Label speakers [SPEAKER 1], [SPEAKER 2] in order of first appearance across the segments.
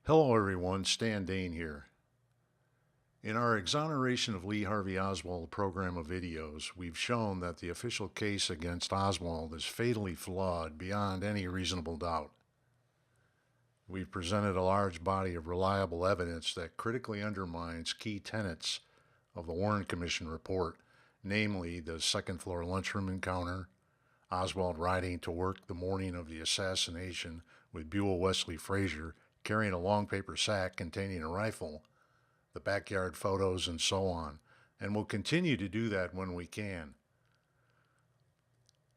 [SPEAKER 1] Hello everyone, Stan Dane here. In our Exoneration of Lee Harvey Oswald program of videos, we've shown that the official case against Oswald is fatally flawed beyond any reasonable doubt. We've presented a large body of reliable evidence that critically undermines key tenets of the Warren Commission report, namely the second-floor lunchroom encounter, Oswald riding to work the morning of the assassination with Buell Wesley Frazier carrying a long paper sack containing a rifle, the backyard photos, and so on, and will continue to do that when we can.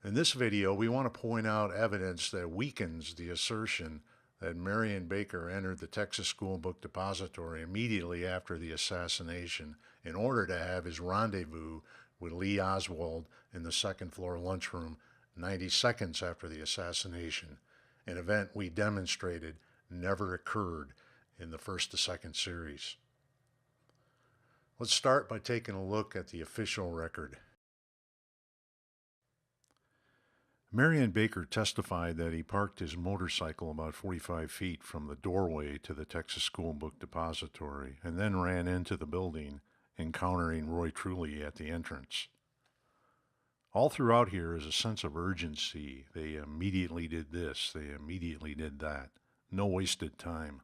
[SPEAKER 1] In this video, we want to point out evidence that weakens the assertion that Marrion Baker entered the Texas School Book Depository immediately after the assassination in order to have his rendezvous with Lee Oswald in the second-floor lunchroom 90 seconds after the assassination, an event we demonstrated never occurred in the first to second series. Let's start by taking a look at the official record. Marrion Baker testified that he parked his motorcycle about 45 feet from the doorway to the Texas School Book Depository and then ran into the building, encountering Roy Truly at the entrance. All throughout here is a sense of urgency. They immediately did this, they immediately did that. No wasted time.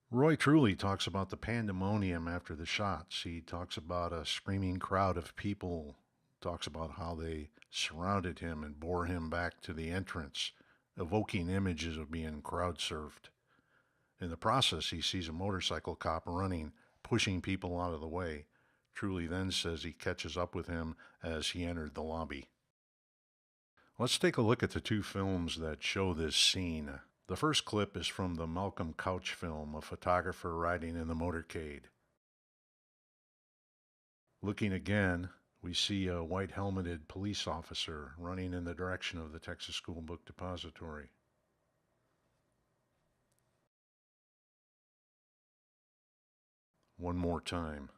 [SPEAKER 1] Roy Truly talks about the pandemonium after the shots. He talks about a screaming crowd of people, talks about how they surrounded him and bore him back to the entrance, evoking images of being crowd-surfed. In the process, he sees a motorcycle cop running, pushing people out of the way. Truly then says he catches up with him as he entered the lobby. Let's take a look at the two films that show this scene. The first clip is from the Malcolm Couch film, a photographer riding in the motorcade. Looking again, we see a white-helmeted police officer running in the direction of the Texas School Book Depository. One more time.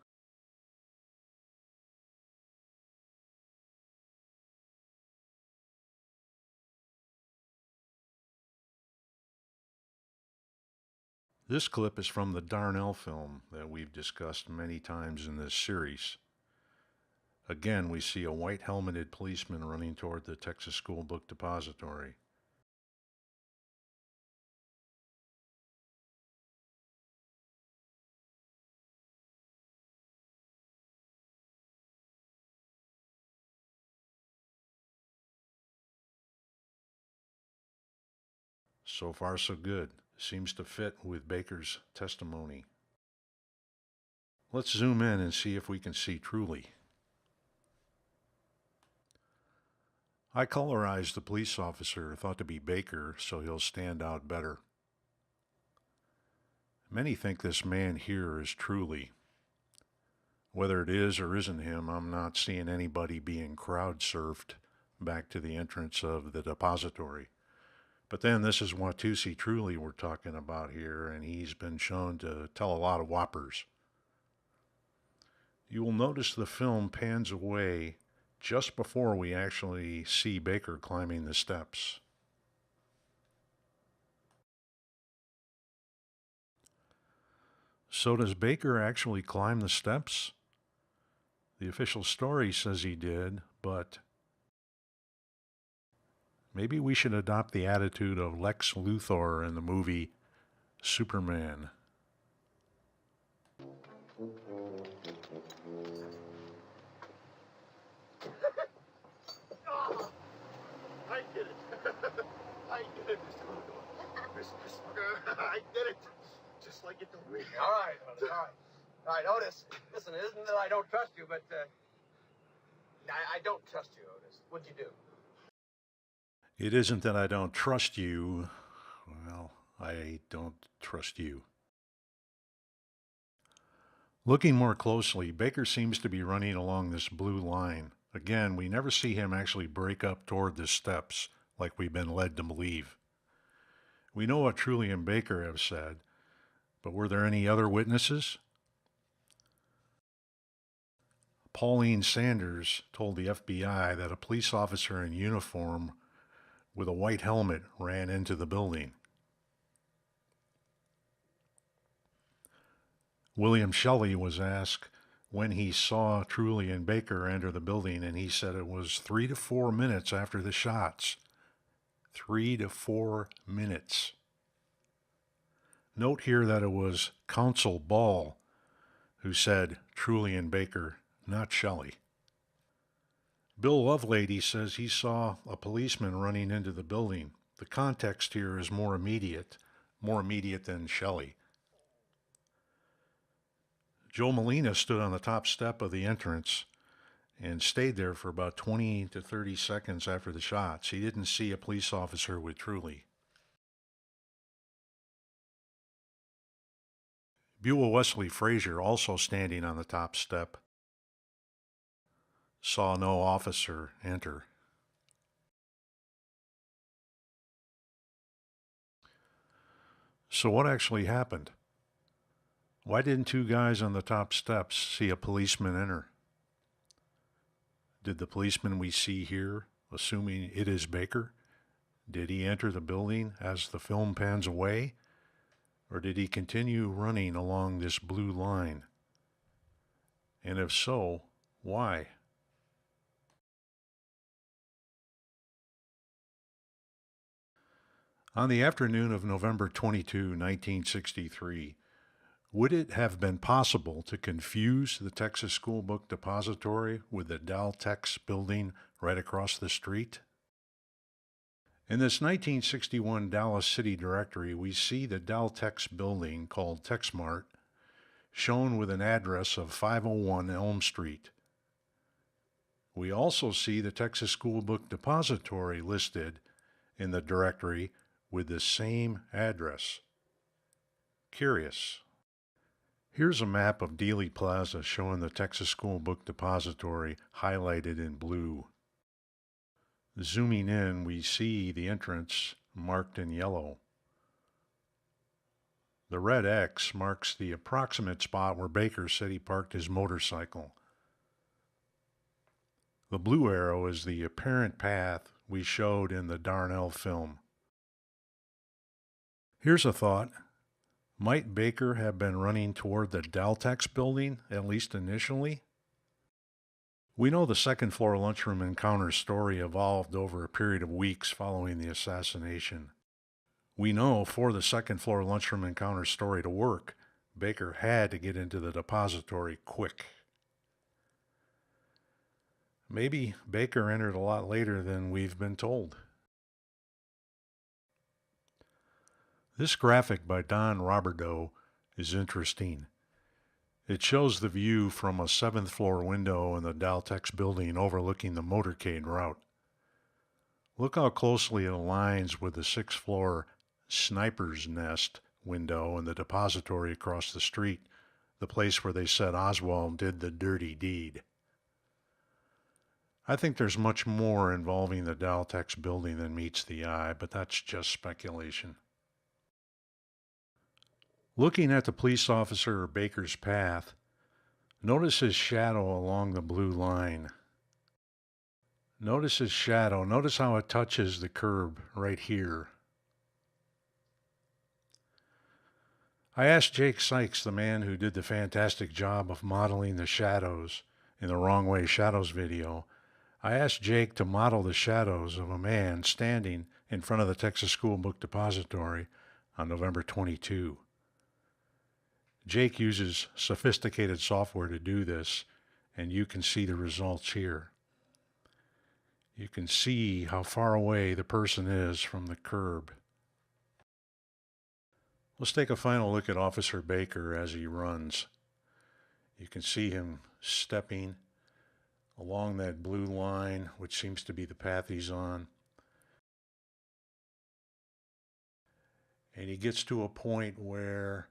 [SPEAKER 1] This clip is from the Darnell film that we've discussed many times in this series. Again, we see a white-helmeted policeman running toward the Texas School Book Depository. So far, so good. Seems to fit with Baker's testimony. Let's zoom in and see if we can see Truly. I colorized the police officer thought to be Baker so he'll stand out better. Many think this man here is Truly. Whether it is or isn't him, I'm not seeing anybody being crowd-surfed back to the entrance of the depository. But then this is Watusi Truly we're talking about here, and he's been shown to tell a lot of whoppers. You will notice the film pans away just before we actually see Baker climbing the steps. So does Baker actually climb the steps? The official story says he did, but maybe we should adopt the attitude of Lex Luthor in the movie Superman.
[SPEAKER 2] Oh, I did it. I did it, Mr. Luthor. Mr. I did it. Just like you told me.
[SPEAKER 3] All right, Otis, all right. All right, Otis, listen, it isn't that I don't trust you, but I don't trust you, Otis. What'd you do?
[SPEAKER 1] It isn't that I don't trust you. Well, I don't trust you. Looking more closely, Baker seems to be running along this blue line. Again, we never see him actually break up toward the steps like we've been led to believe. We know what Truly and Baker have said, but were there any other witnesses? Pauline Sanders told the FBI that a police officer in uniform with a white helmet ran into the building. William Shelley was asked when he saw Truly and Baker enter the building, and he said it was 3 to 4 minutes after the shots. 3 to 4 minutes. Note here that it was Counsel Ball who said Truly and Baker, not Shelley. Bill Lovelady says he saw a policeman running into the building. The context here is more immediate than Shelley. Joe Molina stood on the top step of the entrance and stayed there for about 20 to 30 seconds after the shots. He didn't see a police officer with Truly. Beulah Wesley Frazier, also standing on the top step, saw no officer enter. So what actually happened? Why didn't two guys on the top steps see a policeman enter? Did the policeman we see here, assuming it is Baker, did he enter the building as the film pans away? Or did he continue running along this blue line? And if so, why? On the afternoon of November 22, 1963, would it have been possible to confuse the Texas School Book Depository with the Daltex building right across the street? In this 1961 Dallas City Directory, we see the Daltex building, called Texmart, shown with an address of 501 Elm Street. We also see the Texas School Book Depository listed in the directory with the same address. Curious. Here's a map of Dealey Plaza showing the Texas School Book Depository highlighted in blue. Zooming in, we see the entrance marked in yellow. The red X marks the approximate spot where Baker said he parked his motorcycle. The blue arrow is the apparent path we showed in the Darnell film. Here's a thought. Might Baker have been running toward the Daltex building, at least initially? We know the second floor lunchroom encounter story evolved over a period of weeks following the assassination. We know for the second floor lunchroom encounter story to work, Baker had to get into the depository quick. Maybe Baker entered a lot later than we've been told. This graphic by Don Roberdeau is interesting. It shows the view from a 7th floor window in the Daltex building overlooking the motorcade route. Look how closely it aligns with the 6th floor sniper's nest window in the depository across the street, the place where they said Oswald did the dirty deed. I think there's much more involving the Daltex building than meets the eye, but that's just speculation. Looking at the police officer Baker's path, notice his shadow along the blue line. Notice his shadow. Notice how it touches the curb right here. I asked Jake Sykes, the man who did the fantastic job of modeling the shadows in the Wrong Way Shadows video, I asked Jake to model the shadows of a man standing in front of the Texas School Book Depository on November 22. Jake uses sophisticated software to do this, and you can see the results here. You can see how far away the person is from the curb. Let's take a final look at Officer Baker as he runs. You can see him stepping along that blue line, which seems to be the path he's on. And he gets to a point where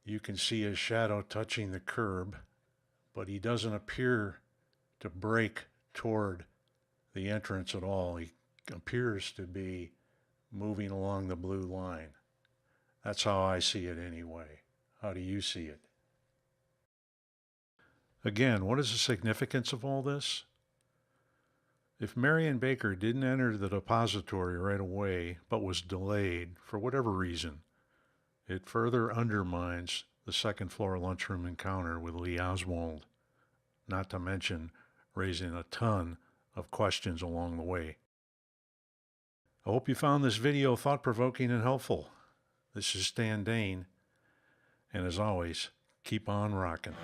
[SPEAKER 1] you can see his shadow touching the curb, but he doesn't appear to break toward the entrance at all. He appears to be moving along the blue line. That's how I see it anyway. How do you see it? Again, what is the significance of all this? If Marrion Baker didn't enter the depository right away, but was delayed for whatever reason, it further undermines the second floor lunchroom encounter with Lee Oswald, not to mention raising a ton of questions along the way. I hope you found this video thought-provoking and helpful. This is Stan Dane, and as always, keep on rocking.